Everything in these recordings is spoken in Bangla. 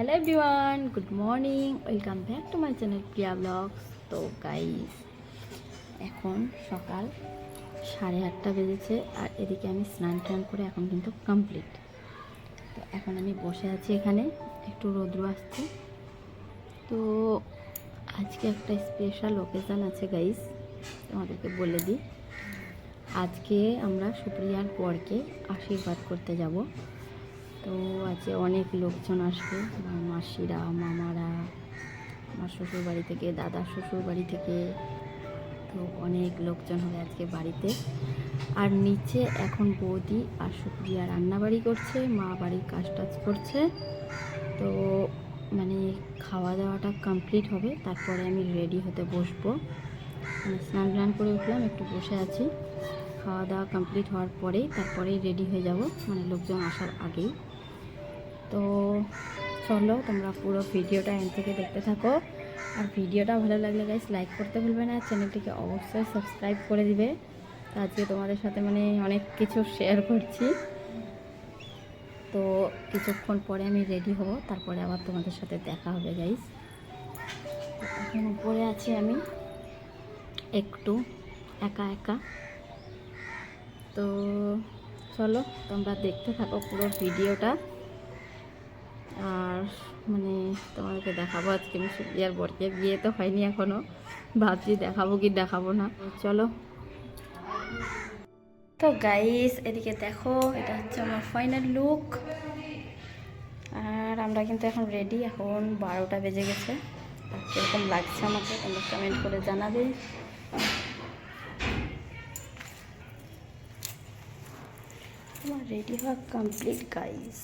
Hello everyone, good morning, welcome back to my channel Priya blogs. তো গাইস, এখন সকাল 8:30 বেজেছে আর এদিকে আমি স্নান টান করে এখন কিন্তু কমপ্লিট। তো এখন আমি বসে আছি এখানে, একটু রৌদ্র আসছে। তো আজকে একটা স্পেশাল ওকেশান আছে গাইস, তোমাদেরকে বলে দিই। আজকে আমরা সুপ্রিয়ার বরকে আশীর্বাদ করতে যাব। তো আজকে অনেক লোকজন আসবে, মাসিরা, মামারা, আমার শ্বশুরবাড়ি থেকে, দাদার শ্বশুরবাড়ি থেকে। তো অনেক লোকজন হবে আজকে বাড়িতে। আর নিচে এখন বৌদি আর সুপ্রিয়া রান্নাবাড়ি করছে, মা বাড়ির কাজ টাজ করছে। তো মানে খাওয়া দাওয়াটা কমপ্লিট হবে, তারপরে আমি রেডি হতে বসবো। মানে স্নান টান করে উঠলাম, একটু বসে আছি। খাওয়া দাওয়া কমপ্লিট হওয়ার পরেই তারপরেই রেডি হয়ে যাব, মানে লোকজন আসার আগেই। তো চলো, তোমরা পুরো ভিডিওটা এন্ড থেকে দেখতে থাকো। আর ভিডিওটা ভালো লাগলে গাইস লাইক করতে ভুলবে না, চ্যানেলটিকে অবশ্যই সাবস্ক্রাইব করে দিবে। তো আজকে তোমাদের সাথে মানে অনেক কিছু শেয়ার করছি। তো কিছুক্ষণ পরে আমি রেডি হব, তারপরে আবার তোমাদের সাথে দেখা হবে গাইস। এখন উপরে আছি আমি একটু একা একা। তো চলো, তোমরা দেখতে থাকো পুরো ভিডিওটা। আর মানে তোমাদেরকে দেখাবো আজকে আমি সুপ্রিয়ার বরকে। বিয়ে তো হয়নি এখনও, ভাবছি দেখাবো কি দেখাবো না। চলো। তো গাইস, এদিকে দেখো, এটা হচ্ছে আমার ফাইনাল লুক। আর আমরা কিন্তু এখন রেডি। এখন 12টা বেজে গেছে। কীরকম লাগছে আমাকে তোমরা কমেন্ট করে জানাবে। আমার রেডি হওয়া কমপ্লিট গাইস।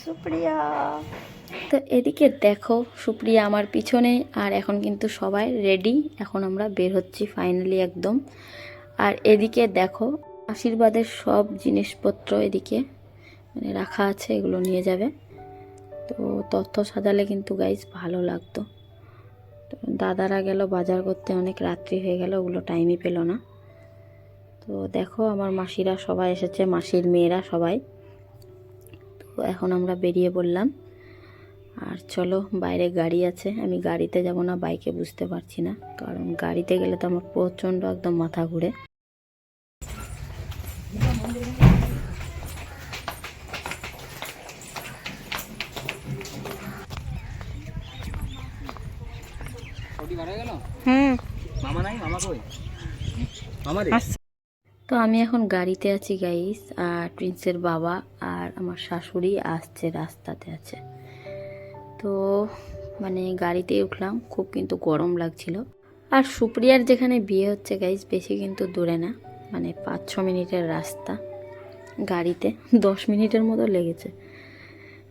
সুপ্রিয়া, তো এদিকে দেখো সুপ্রিয়া আমার পিছনে। আর এখন কিন্তু সবাই রেডি, এখন আমরা বের হচ্ছি ফাইনালি একদম। আর এদিকে দেখো আশীর্বাদের সব জিনিসপত্র এদিকে মানে রাখা আছে, এগুলো নিয়ে যাবে। তো তথ্য সাজালে কিন্তু গাইস ভালো লাগতো। তো দাদারা গেল বাজার করতে, অনেক রাত্রি হয়ে গেল, ওগুলো টাইমই পেল না। তো দেখো আমার মাসিরা সবাই এসেছে, মাসির মেয়েরা সবাই। তো এখন আমরা বেরিয়ে পড়লাম। আর চলো, বাইরে গাড়ি আছে, আমি গাড়িতে যাব না বাইকে, বুঝতে পারছি না, কারণ গাড়িতে গেলে তো আমার প্রচণ্ড একদম মাথা ঘুরে। তো আমি এখন গাড়িতে আছি গাইস, আর প্রিন্সের বাবা আর আমার শাশুড়ি আসছে, রাস্তাতে আছে। তো মানে গাড়িতে উঠলাম, খুব কিন্তু গরম লাগছিল। আর সুপ্রিয়ার যেখানে বিয়ে হচ্ছে গাইস, বেশি কিন্তু দূরে না, মানে 5-6 মিনিটের রাস্তা। গাড়িতে 10 মিনিটের মতো লেগেছে।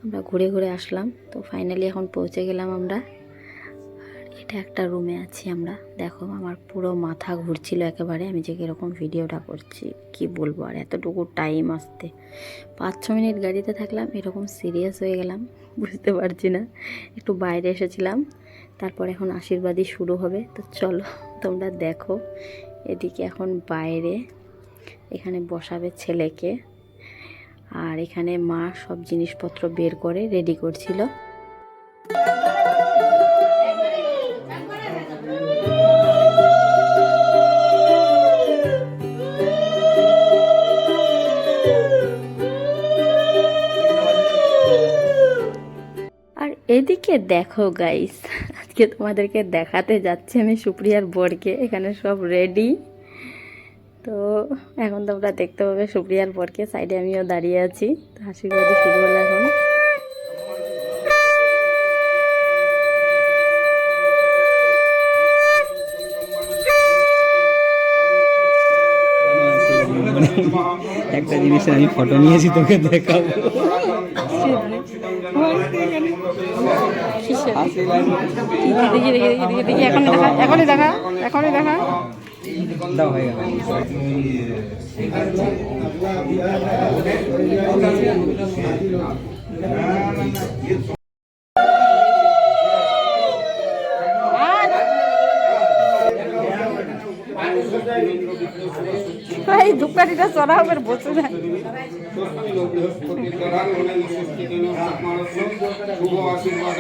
আমরা ঘুরে ঘুরে আসলাম। তো ফাইনালি এখন পৌঁছে গেলাম আমরা। আর এটা একটা রুমে আছি আমরা। দেখো আমার পুরো মাথা ঘুরছিল একেবারে, আমি যে কীরকম ভিডিওটা করছি কি বলবো। আর এতটুকু টাইম আসতে 5-6 মিনিট গাড়িতে থাকলাম, এরকম সিরিয়াস হয়ে গেলাম বুঝতে পারছি না। একটু বাইরে এসেছিলাম, তারপর এখন আশীর্বাদই শুরু হবে। তো চলো তোমরা দেখো। এদিকে এখন বাইরে এখানে বসাবে ছেলেকে, আর এখানে মা সব জিনিসপত্র বের করে রেডি করছিল। আর এদিকে দেখো গাইস, আজকে তোমাদেরকে দেখাতে যাচ্ছি আমি সুপ্রিয়ার বরকে। এখানে সব রেডি। তো এখন তোমরা দেখতে পাবে সুপ্রিয়ার বরকে, সাইডে আমিও দাঁড়িয়ে আছি। তো আশীর্বাদই শুরু হলো এখন। একটা জিনিসের আমি ফটো নিয়েছি, তোকে দেখাবো। এখনই দেখা দাও হয়ে গেল। এই ধূপকাঠিটা চড়া হবে বসে না। বৃহস্পতির দ্বারা মনের সৃষ্টির জন্য শুভ আশীর্বাদ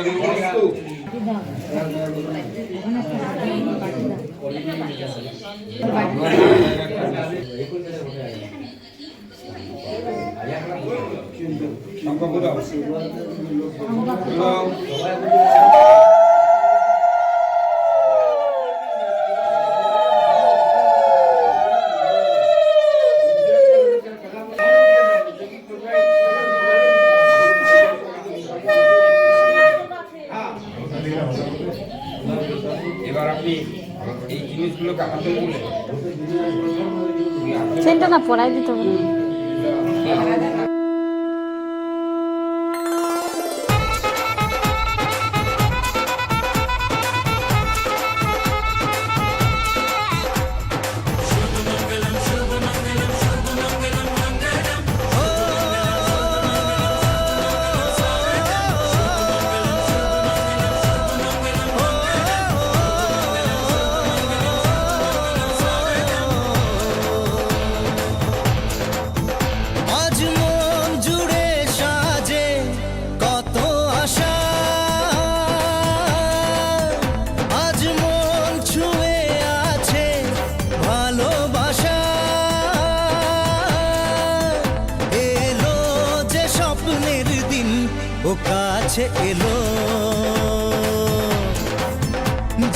এবার আপনি এই জিনিসগুলোকে হাতে তুলে সেটা না পড়াই দিতে হবে। আজ মন জুড়ে সাজে কত আশা, আজ মন ছুঁয়ে আছে ভালোবাসা, এলো যে স্বপ্নের দিন ও কাছে এলো,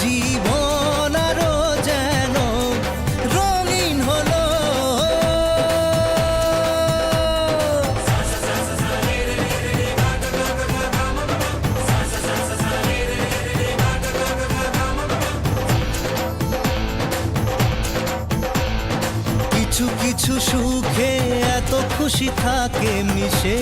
জীবন আরো যেন রঙিন হলো। কিছু কিছু সুখে এত খুশি থাকে মিশে,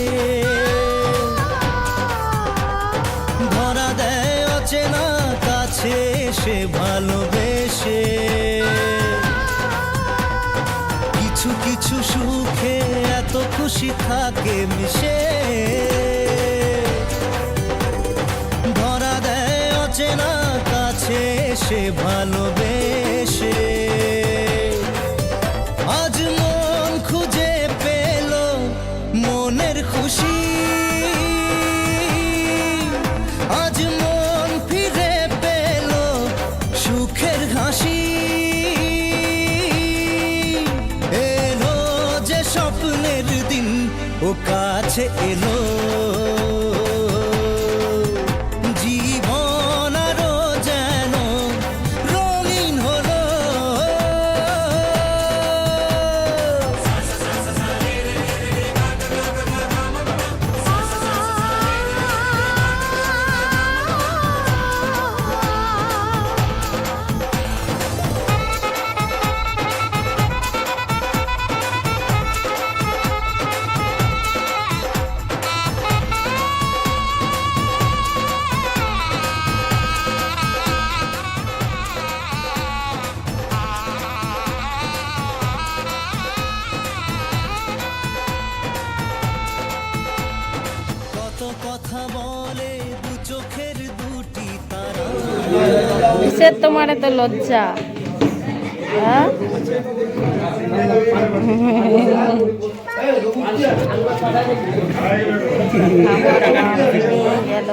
ধরা দেয় অচেনা কাছে এসে ভালোবেসে। কিছু কিছু সুখে এত খুশি থাকে মিশে, ধরা দেয় অচেনা কাছে এসে ভালোবেসে। আজ মন খুঁজে পেল মনের খুশি, আজ মন ফিরে পেল সুখের হাসি, এলো যে স্বপ্নের দিন ও কাছে এলো, জীবন আরো যেন রঙিন হলো। কত কথা বলে দু চোখের দুটি তারা, কিসের তোমার এত লজ্জা? হ্যাঁ? গেল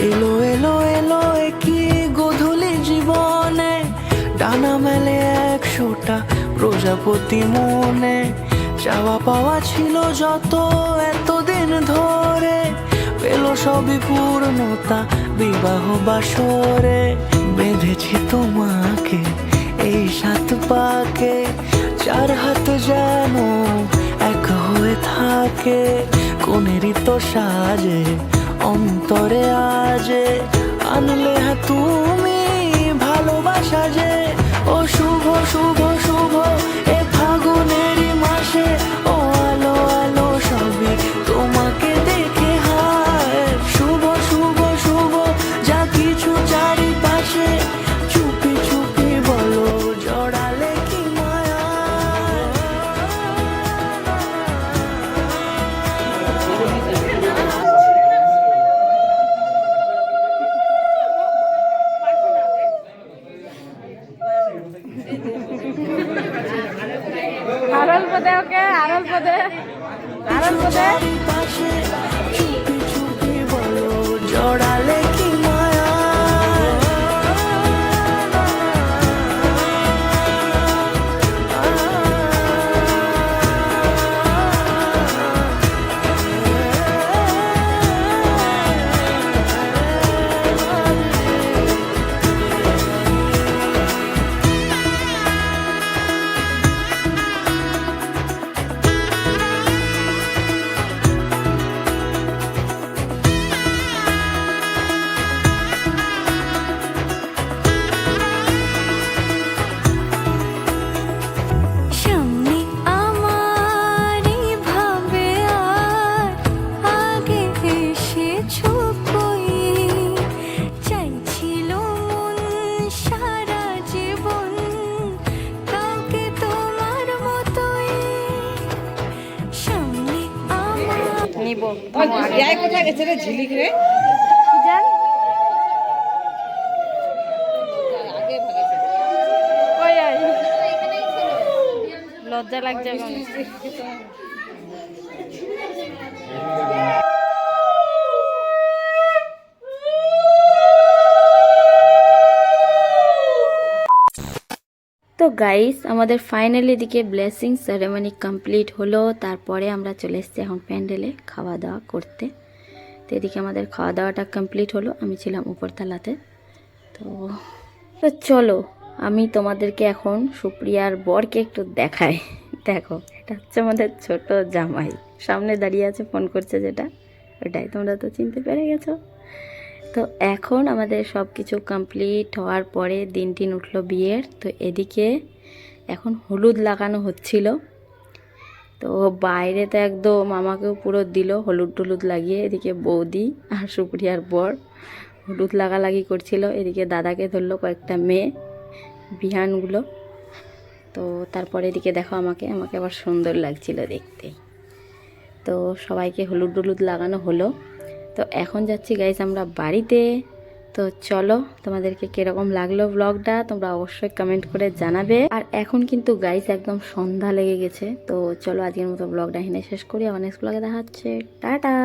এলো এলো এলো কি গোধূলি জীবনে, ডানা মেলে 100টা প্রজাপতি মনে। চাওয়া পাওয়া ছিল যত এতদিন ধরে, পেল সবই পূর্ণতা বিবাহ বাসরে। বেঁধেছি তোমাকে এই সাত পাকে চার হাত যেন এক হয়ে থাকে, কোনেরই তো সাজে অন্তরে আজে আনলে তুমি ভালোবাসা যে। ও শুভ শুভ শুভ এ ফাগুনেরই মাসে, ও আলো আলো সবই তোমাকে দেখে হায়। শুভ শুভ শুভ যা কিছু চারিপাশে, চুপি চুপি বলো জড়ালে কি মায়া। আরল পদে ওকে আরল পদে চারিপাশে চুপি চুপি বলো জড়ালে কি মায়া। সামনে আমার ভাবে আর আগে এসেছো কই, চাইছিল মন সারা জীবন কাউকে তোমার মতোই। সামনে আমার নিব ইয়াই কোথায় গেছে রে ঝিলিক রে? জান কই আই লজ্জা লাগছে এখন। তো গাইস আমাদের ফাইনালি এদিকে ব্লেসিং সেরেমনি কমপ্লিট হলো। তারপরে আমরা চলে এসেছি এখন প্যান্ডেলে খাওয়া দাওয়া করতে। তো এদিকে আমাদের খাওয়া দাওয়াটা কমপ্লিট হলো, আমি ছিলাম উপরতলাতে। তো তো চলো আমি তোমাদেরকে এখন সুপ্রিয়ার বরকে একটু দেখাই। দেখো এটা হচ্ছে আমাদের ছোট জামাই, সামনে দাঁড়িয়ে আছে ফোন করছে যেটা, ওটাই তোমরা তো চিনতে পেরে গেছো। তো এখন আমাদের সব কিছু কমপ্লিট হওয়ার পরে দিন উঠলো বিয়ের। তো এদিকে এখন হলুদ লাগানো হচ্ছিল। তো বাইরে তো একদম আমাকেও পুরো দিল হলুদ টলুদ লাগিয়ে। এদিকে বৌদি আর সুপ্রিয়ার বর হলুদ লাগালাগি করছিল। এদিকে দাদাকে ধরলো কয়েকটা মেয়ে বিহানগুলো। তো তারপরে এদিকে দেখো আমাকে আবার সুন্দর লাগছিল দেখতে। তো সবাইকে হলুদ টলুদ লাগানো হলো। তো এখন যাচ্ছি গাইস আমরা বাড়িতে। তো চলো তোমাদেরকে কিরকম লাগলো ব্লগটা তোমরা অবশ্যই কমেন্ট করে জানাবে। আর এখন কিন্তু গাইস একদম সন্ধ্যা লেগে গেছে। তো চলো আজকের মতো ব্লগটা এখানে শেষ করি, আবার নেক্সট ব্লগে দেখা হচ্ছে, টাটা।